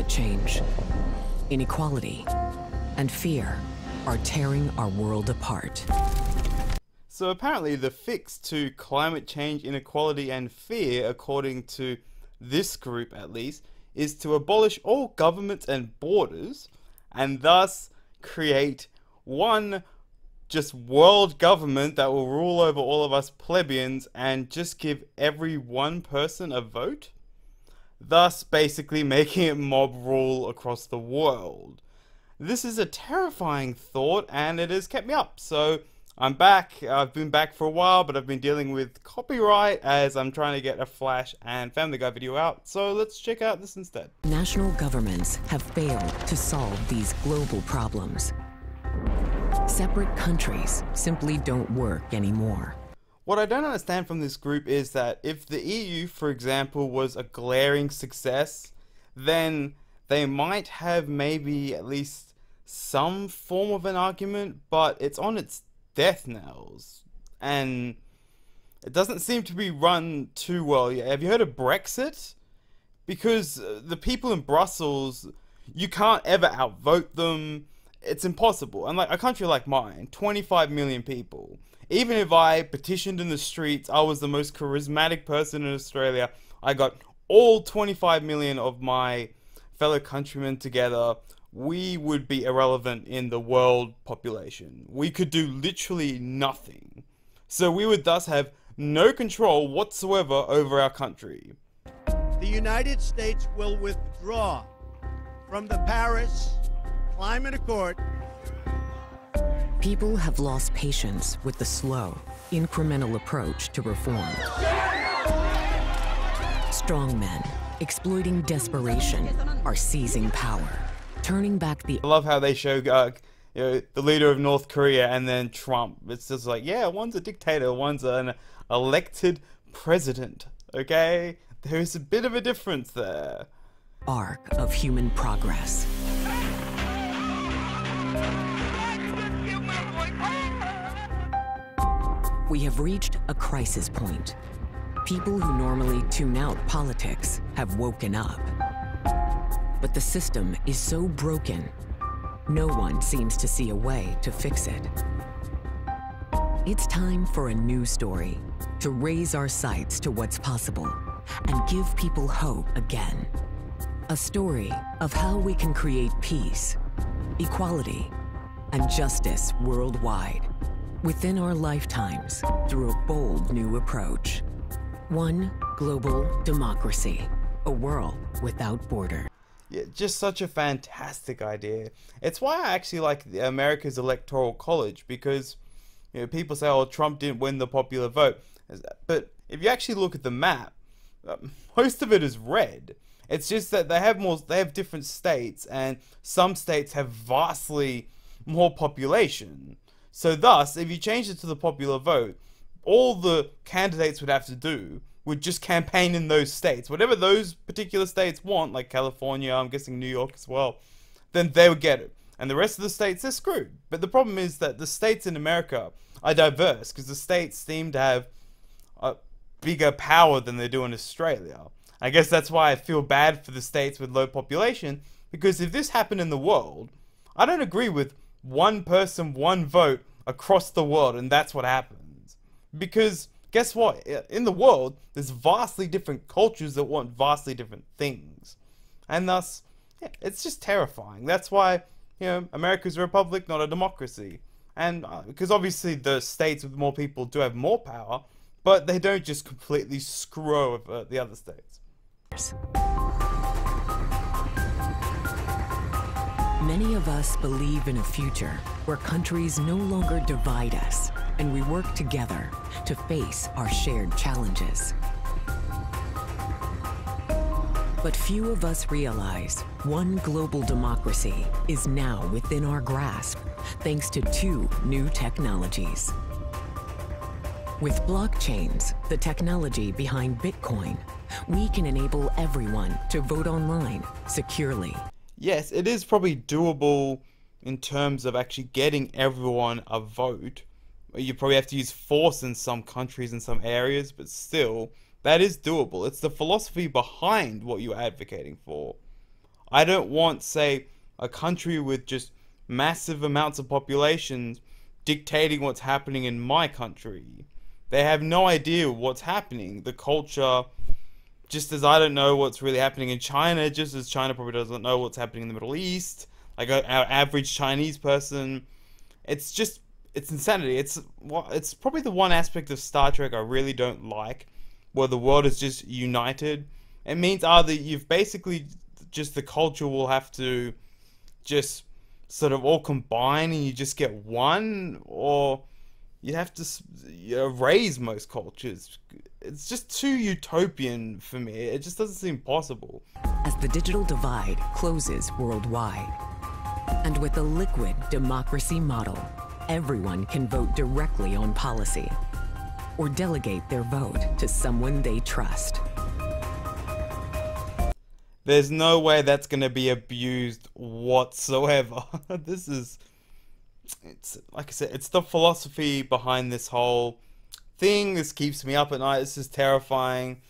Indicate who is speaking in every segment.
Speaker 1: change, inequality, and fear are tearing our world apart.
Speaker 2: So apparently the fix to climate change, inequality and fear, according to this group at least, is to abolish all governments and borders and thus create one just world government that will rule over all of us plebeians and just give every one person a vote, thus basically making it mob rule across the world. This is a terrifying thought and it has kept me up, so I'm back. I've been back for a while, but I've been dealing with copyright as I'm trying to get a Flash and Family Guy video out, so let's check out this instead.
Speaker 1: National governments have failed to solve these global problems. Separate countries simply don't work anymore.
Speaker 2: What I don't understand from this group is that if the EU, for example, was a glaring success, then they might have maybe at least some form of an argument, but it's on its death knells, and it doesn't seem to be run too well yet. Have you heard of Brexit? Because the people in Brussels, you can't ever outvote them. It's impossible. And like a country like mine, 25 million people, even if I petitioned in the streets, I was the most charismatic person in Australia, I got all 25 million of my fellow countrymen together, we would be irrelevant in the world population. We could do literally nothing. So we would thus have no control whatsoever over our country.
Speaker 3: The United States will withdraw from the Paris Climate Accord.
Speaker 1: People have lost patience with the slow, incremental approach to reform. Strong men, exploiting desperation, are seizing power, turning back the...
Speaker 2: I love how they show the leader of North Korea and then Trump. It's just like, yeah, one's a dictator, one's an elected president, okay? There's a bit of a difference there.
Speaker 1: Arc of human progress. We have reached a crisis point. People who normally tune out politics have woken up. But the system is so broken, no one seems to see a way to fix it. It's time for a new story, to raise our sights to what's possible and give people hope again. A story of how we can create peace, equality, and justice worldwide within our lifetimes through a bold new approach. One global democracy, a world without borders.
Speaker 2: Yeah, just such a fantastic idea. It's why I actually like America's Electoral College, because people say, oh, Trump didn't win the popular vote. But if you actually look at the map, most of it is red. It's just that they have different states, and some states have vastly more population. So thus, if you change it to the popular vote, all the candidates would have to do would just campaign in those states. Whatever those particular states want, like California, I'm guessing New York as well, then they would get it. And the rest of the states, they're screwed. But the problem is that the states in America are diverse, because the states seem to have a bigger power than they do in Australia. I guess that's why I feel bad for the states with low population, because if this happened in the world, I don't agree with one person, one vote across the world, and that's what happens. Because guess what? In the world, there's vastly different cultures that want vastly different things. And thus, yeah, it's just terrifying. That's why, America's a republic, not a democracy. And because obviously the states with more people do have more power, but they don't just completely screw over the other states.
Speaker 1: Many of us believe in a future where countries no longer divide us and we work together to face our shared challenges. But few of us realize one global democracy is now within our grasp thanks to two new technologies. With blockchains, the technology behind Bitcoin, we can enable everyone to vote online securely.
Speaker 2: Yes, it is probably doable in terms of actually getting everyone a vote. You probably have to use force in some countries and some areas, but still, that is doable. It's the philosophy behind what you're advocating for. I don't want, say, a country with just massive amounts of populations dictating what's happening in my country. They have no idea what's happening. The culture, just as I don't know what's really happening in China, just as China probably doesn't know what's happening in the Middle East, like our average Chinese person. It's insanity. It's probably the one aspect of Star Trek I really don't like, where the world is just united. It means either you've basically just the culture will have to just sort of all combine and you just get one, or you'd have to erase most cultures. It's just too utopian for me. It just doesn't seem possible.
Speaker 1: As the digital divide closes worldwide, and with the liquid democracy model, everyone can vote directly on policy or delegate their vote to someone they trust.
Speaker 2: There's no way that's going to be abused whatsoever. It's like I said, it's the philosophy behind this whole thing. This keeps me up at night. This is terrifying.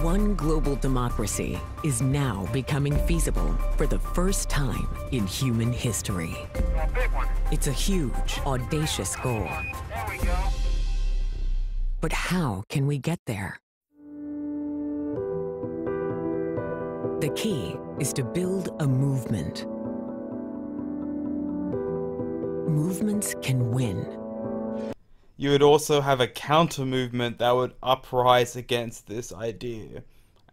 Speaker 1: One global democracy is now becoming feasible for the first time in human history. It's a huge, audacious goal.
Speaker 4: There we go.
Speaker 1: But how can we get there? The key is to build a movement. Movements can win.
Speaker 2: You would also have a counter movement that would uprise against this idea.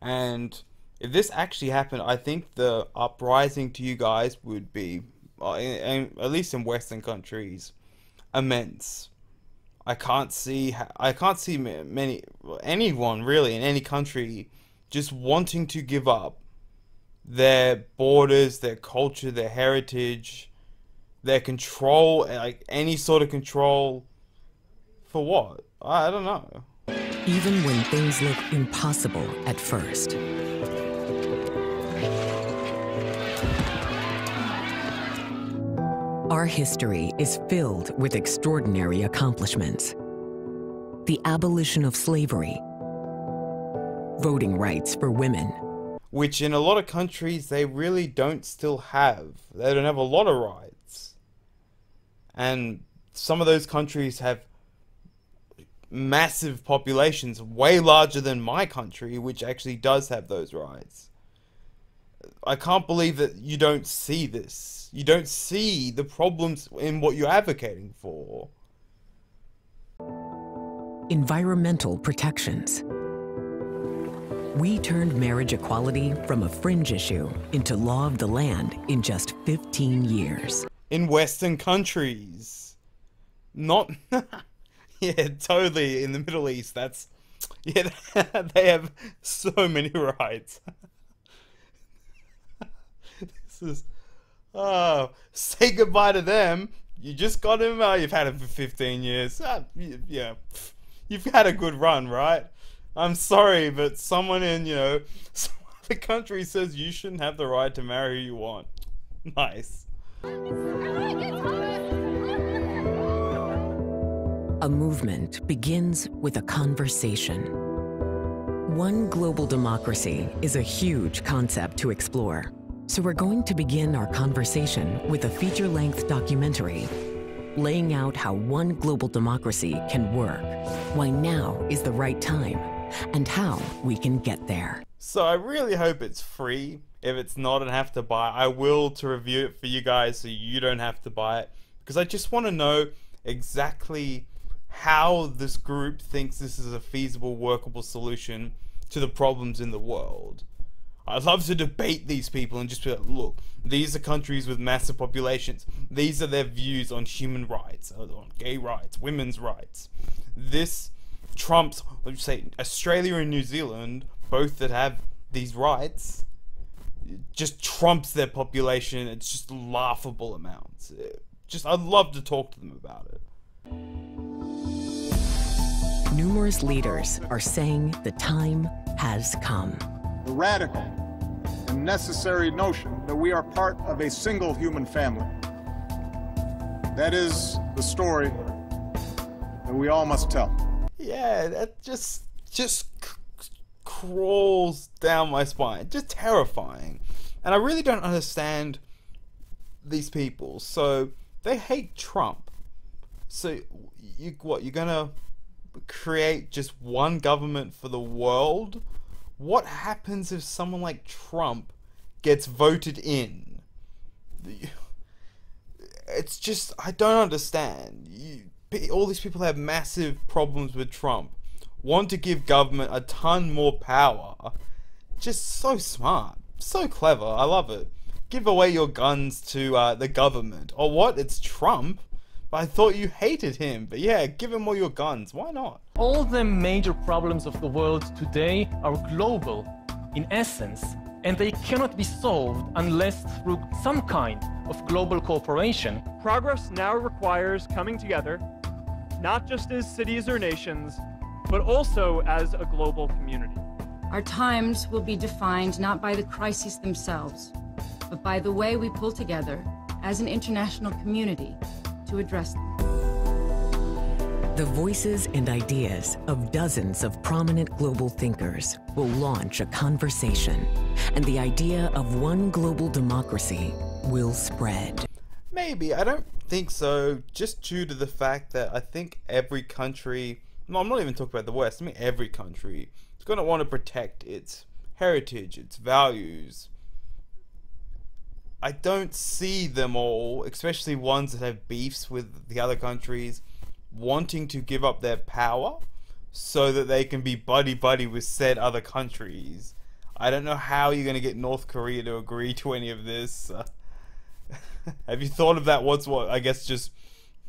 Speaker 2: And if this actually happened, I think the uprising to you guys would be, at least in Western countries, immense. I can't see anyone really in any country just wanting to give up their borders, their culture, their heritage, their control, like any sort of control. For what? I don't know.
Speaker 1: Even when things look impossible at first. Our history is filled with extraordinary accomplishments. The abolition of slavery, voting rights for women,
Speaker 2: which in a lot of countries they really don't still have. They don't have a lot of rights. And some of those countries have massive populations, way larger than my country, which actually does have those rights. I can't believe that you don't see this. You don't see the problems in what you're advocating for.
Speaker 1: Environmental protections. We turned marriage equality from a fringe issue into law of the land in just 15 years.
Speaker 2: In Western countries. Not... Yeah, totally. In the Middle East, that's... Yeah, they have so many rights. This is... Oh, say goodbye to them. You just got him, you've had him for 15 years. Yeah, you've had a good run, right? I'm sorry, but someone in, some other country says you shouldn't have the right to marry who you want. Nice.
Speaker 1: A movement begins with a conversation. One global democracy is a huge concept to explore. So we're going to begin our conversation with a feature-length documentary laying out how one global democracy can work, why now is the right time, and how we can get there.
Speaker 2: So I really hope it's free. If it's not and have to buy, I will to review it for you guys so you don't have to buy it. Because I just want to know exactly how this group thinks this is a feasible, workable solution to the problems in the world. I'd love to debate these people and just be like, look, these are countries with massive populations. These are their views on human rights, on gay rights, women's rights. This trumps, let's say, Australia and New Zealand, both that have these rights, just trumps their population. It's just laughable amounts. I'd love to talk to them about it.
Speaker 1: Numerous leaders are saying the time has come.
Speaker 5: The radical and necessary notion that we are part of a single human family. That is the story that we all must tell.
Speaker 2: Yeah, that just crawls down my spine. Just terrifying. And I really don't understand these people. So they hate Trump. So you're gonna create just one government for the world? What happens if someone like Trump gets voted in? It's just, I don't understand. All these people have massive problems with Trump, want to give government a ton more power. Just so smart, so clever. I love it. Give away your guns to the government. Or what? It's Trump? But I thought you hated him. But yeah, give him all your guns. Why not?
Speaker 4: All the major problems of the world today are global in essence, and they cannot be solved unless through some kind of global cooperation.
Speaker 6: Progress now requires coming together, not just as cities or nations, but also as a global community.
Speaker 7: Our times will be defined not by the crises themselves, but by the way we pull together as an international community to address them.
Speaker 1: The voices and ideas of dozens of prominent global thinkers will launch a conversation, and the idea of one global democracy will spread.
Speaker 2: Maybe, I don't think so, just due to the fact that I think every country, no, I'm not even talking about the West, I mean every country, is going to want to protect its heritage, its values. I don't see them all, especially ones that have beefs with the other countries, wanting to give up their power so that they can be buddy-buddy with said other countries. I don't know how you're going to get North Korea to agree to any of this. Have you thought of that? What? I guess just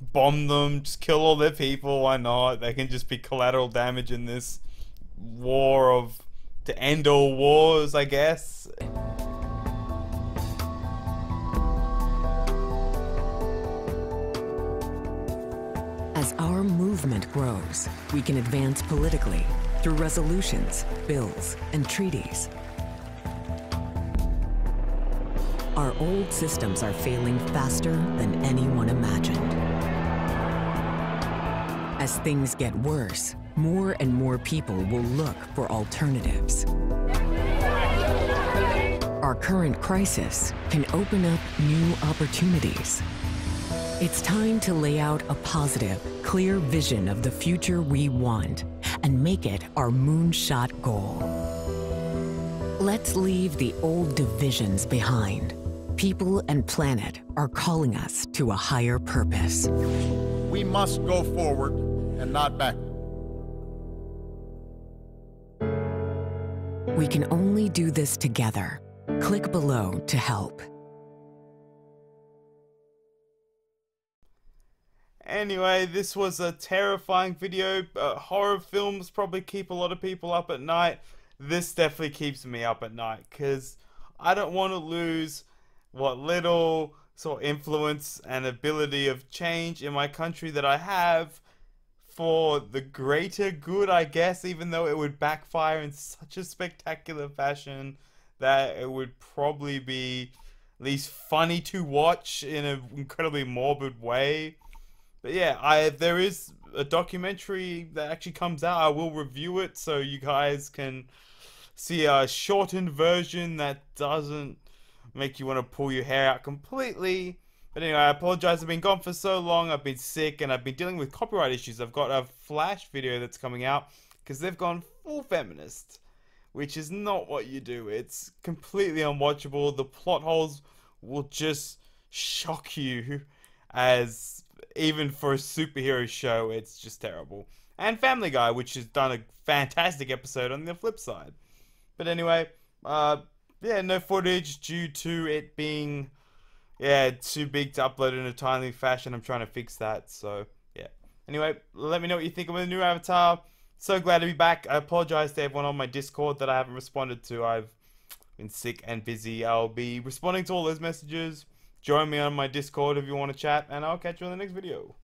Speaker 2: bomb them, just kill all their people, why not? They can just be collateral damage in this war to end all wars, I guess.
Speaker 1: As our movement grows, we can advance politically through resolutions, bills, and treaties. Our old systems are failing faster than anyone imagined. As things get worse, more and more people will look for alternatives. Our current crisis can open up new opportunities. It's time to lay out a positive, clear vision of the future we want and make it our moonshot goal. Let's leave the old divisions behind. People and planet are calling us to a higher purpose.
Speaker 5: We must go forward and not backward.
Speaker 1: We can only do this together. Click below to help.
Speaker 2: Anyway, this was a terrifying video. Horror films probably keep a lot of people up at night. This definitely keeps me up at night because I don't want to lose what little sort of influence and ability of change in my country that I have for the greater good, I guess, even though it would backfire in such a spectacular fashion that it would probably be at least funny to watch in an incredibly morbid way. But yeah, there is a documentary that actually comes out. I will review it so you guys can see a shortened version that doesn't make you want to pull your hair out completely. But anyway, I apologize. I've been gone for so long. I've been sick and I've been dealing with copyright issues. I've got a Flash video that's coming out because they've gone full feminist, which is not what you do. It's completely unwatchable. The plot holes will just shock you, as even for a superhero show, it's just terrible. And Family Guy, which has done a fantastic episode on the flip side. But anyway, yeah, no footage due to it being, too big to upload in a timely fashion. I'm trying to fix that, so yeah. Anyway, let me know what you think of the new avatar. So glad to be back. I apologize to everyone on my Discord that I haven't responded to. I've been sick and busy. I'll be responding to all those messages. Join me on my Discord if you want to chat, and I'll catch you in the next video.